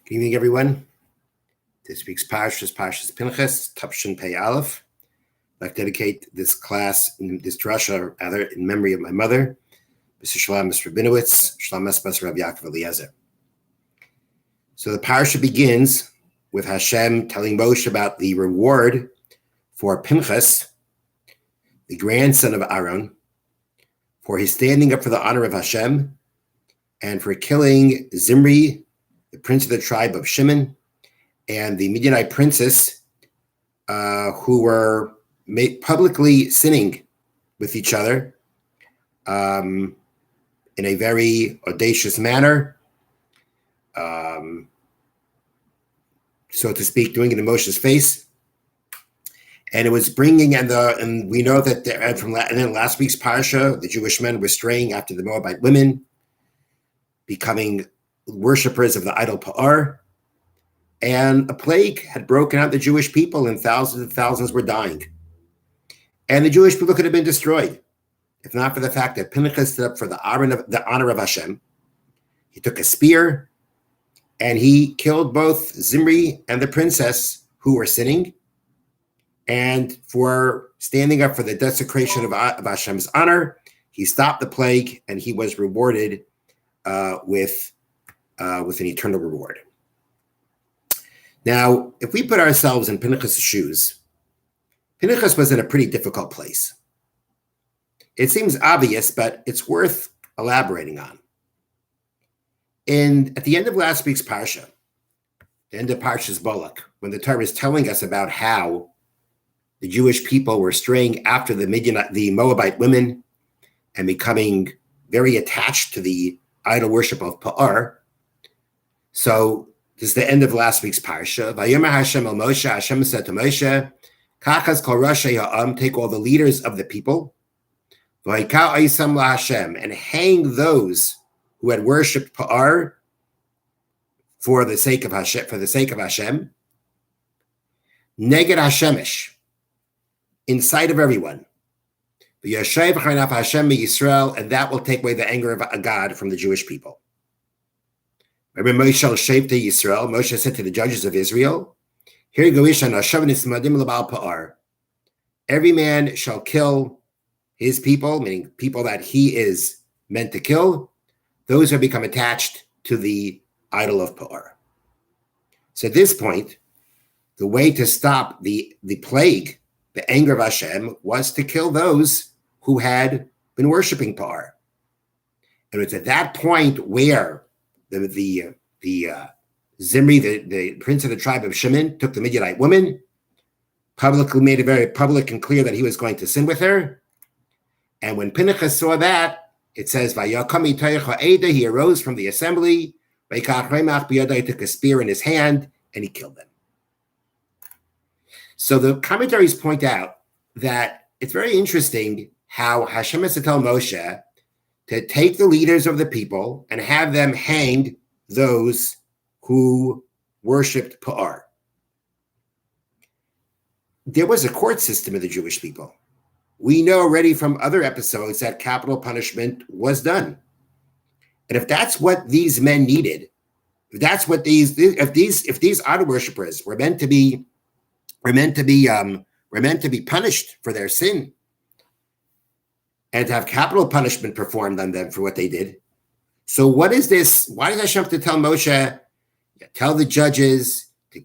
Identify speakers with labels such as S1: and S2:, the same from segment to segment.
S1: Good evening, everyone. This week's Parshas is Parshas Pinchas, Tavshin Pei Aleph. I'd like to dedicate this class, this Drasha, rather, in memory of my mother, Mr. Shlomo Rabinowitz, Shlomo Espas Rav Yaakov Eliezer. So the Parsha begins with Hashem telling Moshe about the reward for Pinchas, the grandson of Aaron, for his standing up for the honor of Hashem and for killing Zimri, the prince of the tribe of Shimon, and the Midianite princess, who were publicly sinning with each other in a very audacious manner, so to speak, doing it in Moshe's face. And it was bringing, and we know that and in last week's parsha, the Jewish men were straying after the Moabite women, becoming worshippers of the idol Pa'ar, and a plague had broken out the Jewish people, and thousands were dying. And the Jewish people could have been destroyed, if not for the fact that Pinchas stood up for the honor of Hashem. He took a spear, and he killed both Zimri and the princess who were sinning, and for standing up for the desecration of Hashem's honor, he stopped the plague, and he was rewarded with an eternal reward. Now, if we put ourselves in Pinchas' shoes, Pinchas was in a pretty difficult place. It seems obvious, but it's worth elaborating on. At the end of last week's parsha, the end of Parshas Balak, when the Torah is telling us about how the Jewish people were straying after the Moabite women and becoming very attached to the idol worship of Pa'ar. So this is the end of last week's parsha. Vayomer Hashem el Moshe, Hashem said to Moshe, Kachas kol Rasha ha'am, take all the leaders of the people, v'hikal oisam la Hashem, and hang those who had worshipped Pa'ar for the sake of Hashem, neged Hashemish, in sight of everyone. V'yashav chaynav Hashem Yisrael, and that will take away the anger of God from the Jewish people. Remember Moshe shaped to Yisrael. Moshe said to the judges of Israel, every man shall kill his people, meaning people that he is meant to kill, those who have become attached to the idol of Pa'ar. So at this point, the way to stop the plague, the anger of Hashem, was to kill those who had been worshiping Pa'ar. And it's at that point where the Zimri, the prince of the tribe of Shimon, took the Midianite woman, publicly made it very public and clear that he was going to sin with her. And when Pinchas saw that, it says, he arose from the assembly, he took a spear in his hand, and he killed them. So the commentaries point out that it's very interesting how Hashem has to tell Moshe to take the leaders of the people and have them hang those who worshipped Pa'ar. There was a court system of the Jewish people. We know already from other episodes that capital punishment was done. And if that's what these men needed, if these idol worshippers were meant to be punished for their sin, and to have capital punishment performed on them for what they did. So what is this? Why does Hashem have to tell Moshe, tell the judges to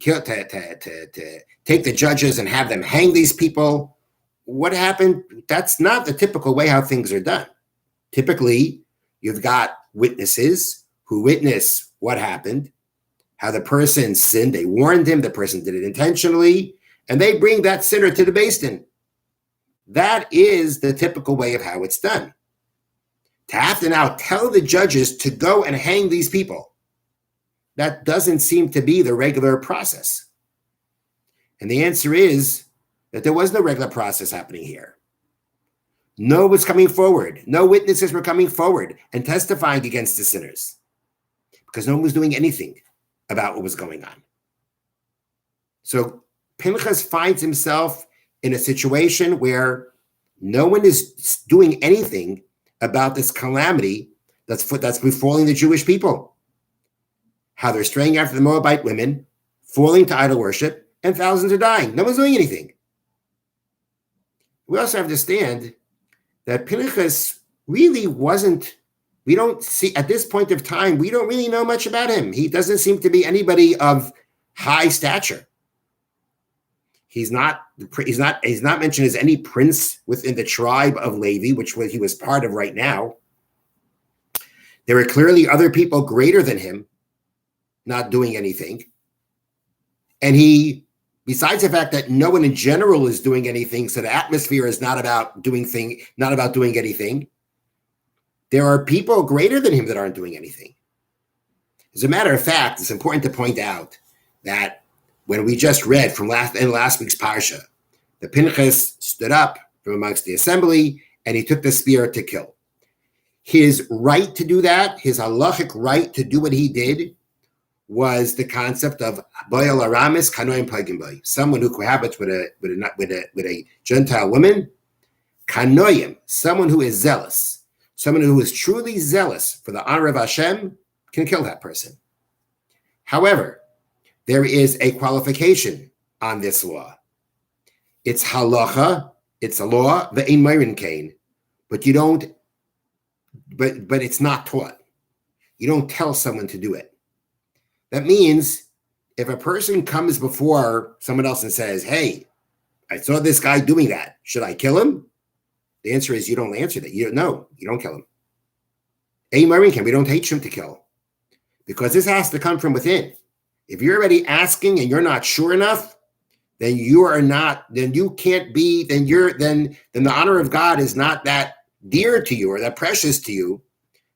S1: take the judges and have them hang these people? What happened? That's not the typical way how things are done. Typically, you've got witnesses who witness what happened, how the person sinned. They warned him, the person did it intentionally, and they bring that sinner to the Beis Din. That is the typical way of how it's done. To have to now tell the judges to go and hang these people, that doesn't seem to be the regular process. And the answer is that there was no regular process happening here. No one was coming forward. No witnesses were coming forward and testifying against the sinners because no one was doing anything about what was going on. So Pinchas finds himself in a situation where no one is doing anything about this calamity that's befalling the Jewish people. how they're straying after the Moabite women, falling to idol worship, and thousands are dying. No one's doing anything. We also have to understand that Pinchas really wasn't, we don't see, at this point of time, we don't really know much about him. He doesn't seem to be anybody of high stature. He's not mentioned as any prince within the tribe of Levi, which he was part of right now. There are clearly other people greater than him not doing anything. And he, besides the fact that no one in general is doing anything, so the atmosphere is not about doing anything, there are people greater than him that aren't doing anything. As a matter of fact, it's important to point out that when we just read from last week's parsha, the Pinchas stood up from amongst the assembly and he took the spear to kill. His right to do that, his halachic right to do what he did, was the concept of boyal aramis kanoim pagim boy, someone who cohabits with a Gentile woman, kanoim, someone who is zealous, someone who is truly zealous for the honor of Hashem, can kill that person. However, there is a qualification on this law. It's halacha, it's a law, ve'ein meirin kain, but you don't, but it's not taught. You don't tell someone to do it. That means if a person comes before someone else and says, hey, I saw this guy doing that, should I kill him? The answer is you don't answer that. You don't kill him. Ve'ein meirin kain, we don't teach him to kill, because this has to come from within. If you're already asking and you're not sure enough, then you can't be, then the honor of God is not that dear to you or that precious to you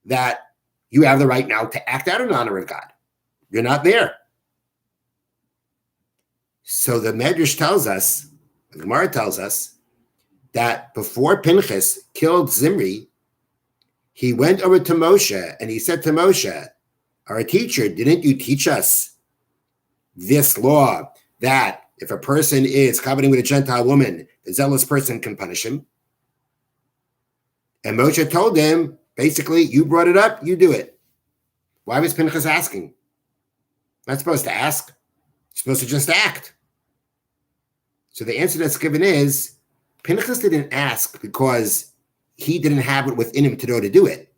S1: that you have the right now to act out in honor of God. You're not there. So the Medrash tells us, the Gemara tells us, that before Pinchas killed Zimri, he went over to Moshe and he said to Moshe, our teacher, didn't you teach us this law that if a person is covenanting with a Gentile woman, the zealous person can punish him? And Moshe told him, basically, you brought it up, you do it. Why was Pinchas asking? Not supposed to ask. You're supposed to just act. So the answer that's given is, Pinchas didn't ask because he didn't have it within him to know to do it.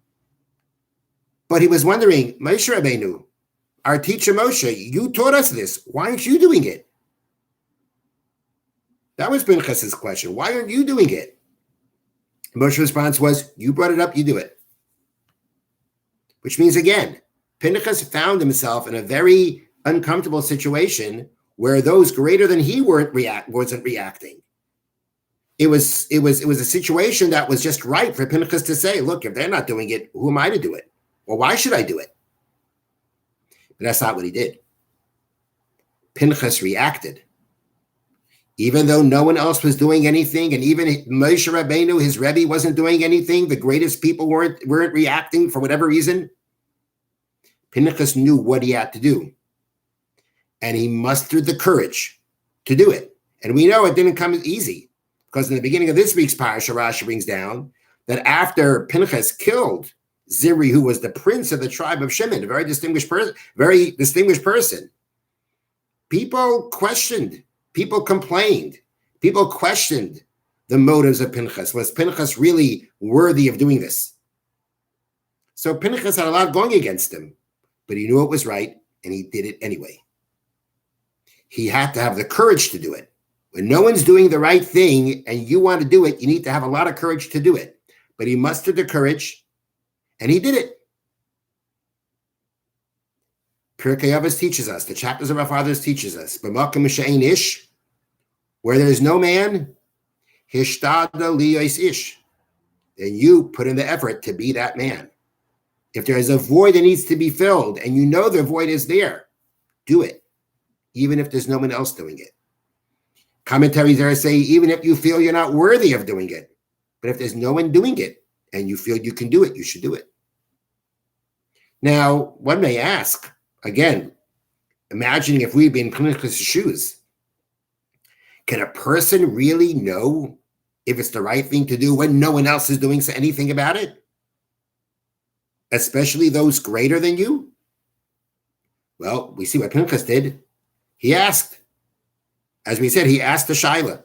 S1: But he was wondering, Moshe Rabbeinu, our teacher Moshe, you taught us this. Why aren't you doing it? That was Pinchas's question. Why aren't you doing it? Moshe's response was, you brought it up, you do it. Which means, again, Pinchas found himself in a very uncomfortable situation where those greater than he wasn't reacting. It was a situation that was just right for Pinchas to say, look, if they're not doing it, who am I to do it? Well, why should I do it? But that's not what he did. Pinchas reacted. Even though no one else was doing anything, and even Moshe Rabbeinu, his Rebbe, wasn't doing anything, the greatest people weren't reacting for whatever reason, Pinchas knew what he had to do. And he mustered the courage to do it. And we know it didn't come easy, because in the beginning of this week's parasha, Rashi brings down that after Pinchas killed Zimri, who was the prince of the tribe of Shimon, a very distinguished person, people questioned, people complained, people questioned the motives of Pinchas. Was Pinchas really worthy of doing this? So Pinchas had a lot going against him, but he knew it was right, and he did it anyway. He had to have the courage to do it. When no one's doing the right thing and you want to do it, you need to have a lot of courage to do it. But he mustered the courage, and he did it. Pirkei Avos teaches us, the chapters of our fathers teaches us, b'makom she'ein ish, where there's no man, hishtada liyos ish, then you put in the effort to be that man. If there is a void that needs to be filled, and you know the void is there, do it, even if there's no one else doing it. Commentaries there say, even if you feel you're not worthy of doing it, but if there's no one doing it, and you feel you can do it, you should do it. Now, one may ask, again, imagining if we'd been in Pinchas' shoes, can a person really know if it's the right thing to do when no one else is doing anything about it? Especially those greater than you? Well, we see what Pinchas did. He asked, as we said, he asked the Shaila.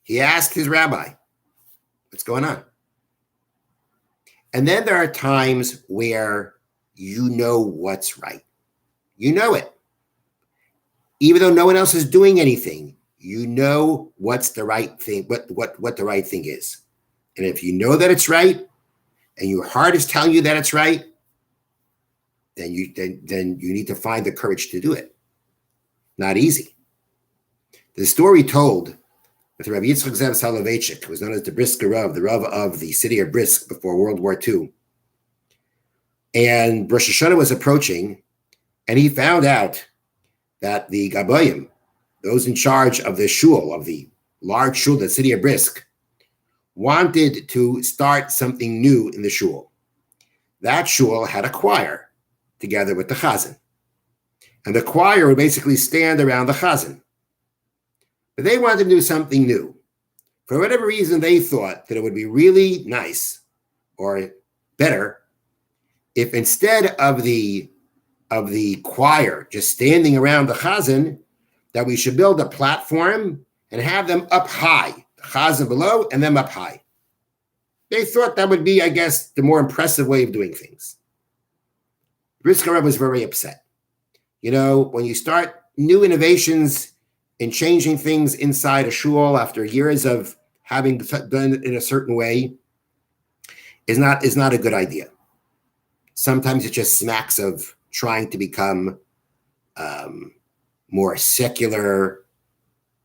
S1: He asked his rabbi, what's going on? And then there are times where you know what's right. You know it. Even though no one else is doing anything, you know what's the right thing, what the right thing is. And if you know that it's right, and your heart is telling you that it's right, then you need to find the courage to do it. Not easy. The story told with Rabbi Yitzchak Zev Soloveitchik, who was known as the Brisker Rav, the Rav of the city of Brisk before World War II. And Rosh Hashanah was approaching, and he found out that the Gabayim, those in charge of the shul, of the large shul, the city of Brisk, wanted to start something new in the shul. That shul had a choir together with the chazan. And the choir would basically stand around the chazan. But they wanted to do something new. For whatever reason, they thought that it would be really nice or better if instead of the choir just standing around the chazan, that we should build a platform and have them up high, the chazan below and them up high. They thought that would be, I guess, the more impressive way of doing things. Brisker Rebbe was very upset. You know, when you start new innovations in changing things inside a shul after years of having done it in a certain way is not a good idea. Sometimes it just smacks of trying to become more secular,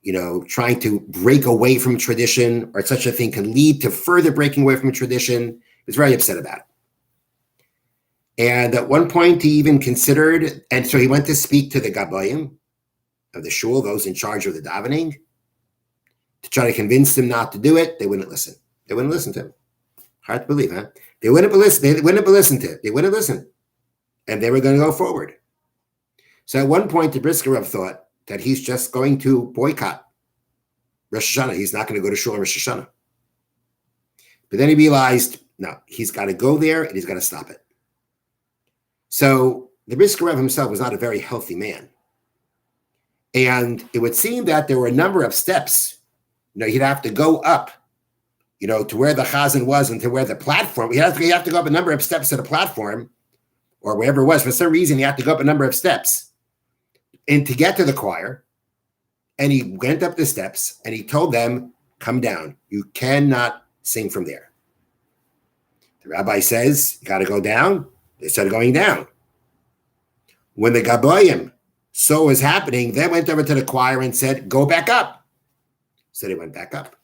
S1: you know, trying to break away from tradition, or such a thing can lead to further breaking away from tradition. He was very upset about it. And at one point he even considered, and so he went to speak to the Gabayim of the shul, those in charge of the davening, to try to convince them not to do it. They wouldn't listen. They wouldn't listen to him. Hard to believe, huh? They wouldn't listen to it. They wouldn't listen. And they were going to go forward. So at one point, the Brisker Rav thought that he's just going to boycott Rosh Hashanah. He's not going to go to shul on Rosh Hashanah. But then he realized, no, he's got to go there and he's got to stop it. So the Brisker Rav himself was not a very healthy man. And it would seem that there were a number of steps. You know, he'd have to go up, you know, to where the chazan was and to where the platform. He'd have to go up a number of steps to the platform, or wherever it was. For some reason, he had to go up a number of steps and to get to the choir. And he went up the steps and he told them, come down. You cannot sing from there. The rabbi says, you got to go down. They started going down. When the Gabayim saw what was happening, they went over to the choir and said, go back up. So they went back up.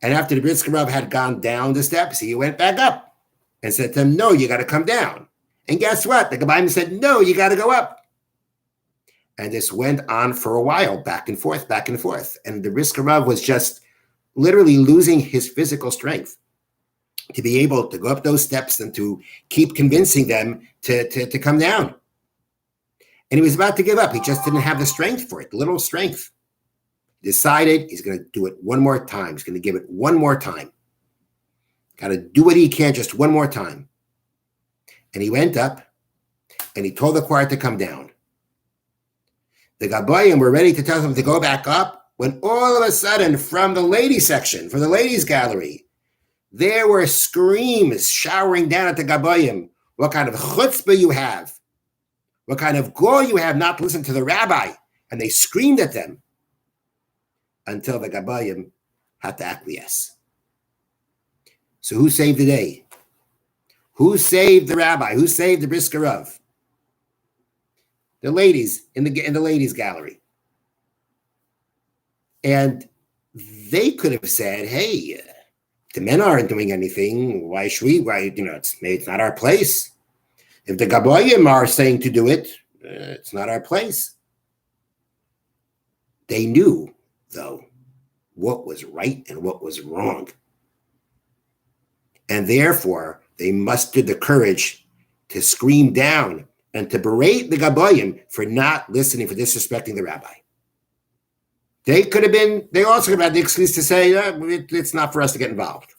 S1: And after the Brisker Rav had gone down the steps, he went back up and said to them, no, you got to come down. And guess what? The Gabayim said, no, you got to go up. And this went on for a while, back and forth, back and forth. And the Brisker Rav was just literally losing his physical strength to be able to go up those steps and to keep convincing them to come down. And he was about to give up. He just didn't have the strength for it, the little strength. He decided he's going to do it one more time. He's going to give it one more time. Got to do what he can just one more time. And he went up and he told the choir to come down. The Gabayim were ready to tell him to go back up when all of a sudden from the ladies section, from the ladies gallery, there were screams showering down at the Gabayim. What kind of chutzpah you have. What kind of gall you have not to listen to the rabbi. And they screamed at them until the Gabayim had to acquiesce. So who saved the day? Who saved the rabbi? Who saved the Brisker Rav? The ladies in the ladies gallery. And they could have said, hey, the men aren't doing anything. Why should we? It's not our place. If the Gabayim are saying to do it, it's not our place. They knew, though, what was right and what was wrong. And therefore, they mustered the courage to scream down and to berate the Gabayim for not listening, for disrespecting the rabbi. They also could have had the excuse to say, it's not for us to get involved.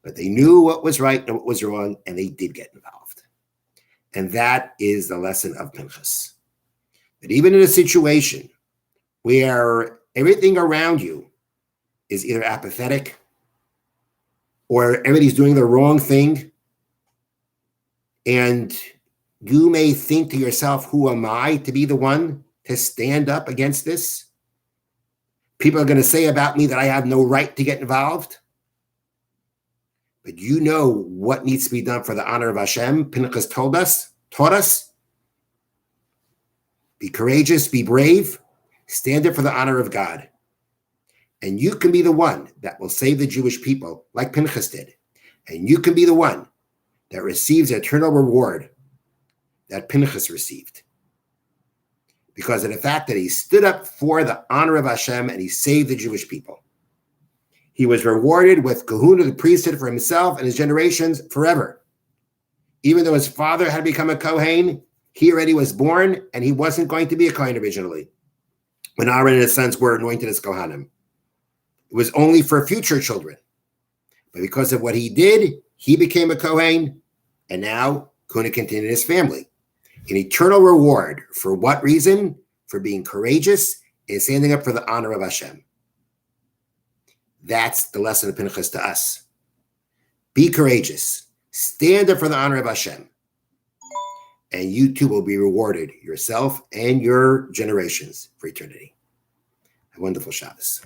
S1: But they knew what was right and what was wrong, and they did get involved. And that is the lesson of Pinchas. That even in a situation where everything around you is either apathetic or everybody's doing the wrong thing, and you may think to yourself, who am I to be the one to stand up against this? People are going to say about me that I have no right to get involved. But you know what needs to be done for the honor of Hashem. Pinchas taught us, be courageous, be brave, stand up for the honor of God. And you can be the one that will save the Jewish people like Pinchas did. And you can be the one that receives the eternal reward that Pinchas received. Because of the fact that he stood up for the honor of Hashem and he saved the Jewish people. He was rewarded with kahuna, the priesthood, for himself and his generations forever. Even though his father had become a Kohen, he already was born and he wasn't going to be a Kohen originally. When Aaron and his sons were anointed as Kohanim. It was only for future children. But because of what he did, he became a Kohen, and now kahuna continued in his family. An eternal reward. For what reason? For being courageous and standing up for the honor of Hashem. That's the lesson of Pinchas to us. Be courageous. Stand up for the honor of Hashem. And you too will be rewarded, yourself and your generations, for eternity. A wonderful Shabbos.